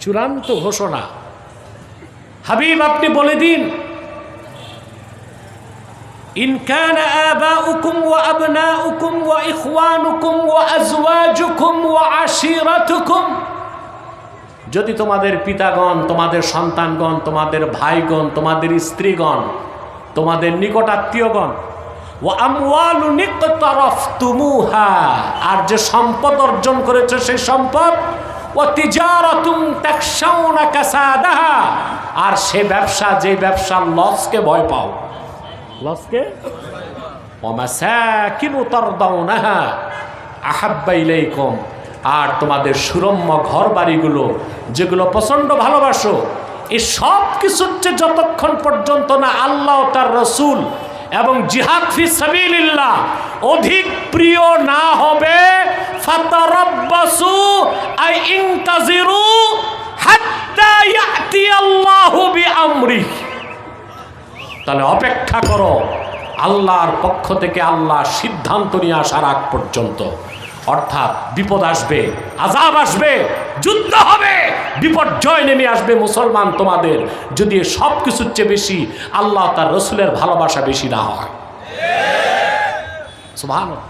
চূড়ান্ত ঘোষণা। হাবিব আপনি বলে দিন, ইন কানা আবাউকুম ওয়া আবনাউকুম ওয়া ইখওয়ানুকুম ওয়া আজওয়াজুকুম ওয়া আশিরাতুকুম, যদি তোমাদের পিতাগণ, তোমাদের সন্তানগণ, তোমাদের ভাইগণ, তোমাদের স্ত্রীগণ, তোমাদের নিকটাত্মীয়গণ, ওয়া আমওয়ালুন ইকতারাফতুমুহা, আর যে সম্পদ অর্জন করেছে সেই সম্পদ, ওয়া তিজারাতুন তাখশাউনা কাসাদাহা, আর সে ব্যবসা যে ব্যবসার লসকে ভয় পাও, লসকে, ওয়া মাসাকিনু তারদাউনাহা আহাব্বা ইলাইকুম, আর তোমাদের সুরম্য ঘর বাড়িগুলো যেগুলো প্রচণ্ড ভালোবাসো, এই সব কিছুর চেয়ে যতক্ষণ পর্যন্ত না আল্লাহ তার রসুল এবং জিহাদ ফি সাবিলিল্লাহ অধিক প্রিয় না হবে, ফাতারাব্বাসু আই ইনতাজিরু হাত্তা ইয়াতি আল্লাহু বিআমরিহি, তাহলে অপেক্ষা করো আল্লাহর পক্ষ থেকে আল্লাহ সিদ্ধান্ত নিয়ে আসার আগ পর্যন্ত। অর্থাৎ বিপদ আসবে, আযাব আসবে, যুদ্ধ হবে, বিপর্যয় নেমে আসবে মুসলমান তোমাদের, যদি সব কিছুর চেয়ে বেশি আল্লাহ তার রসুলের ভালোবাসা বেশি না হয়। সুবহানাল্লাহ।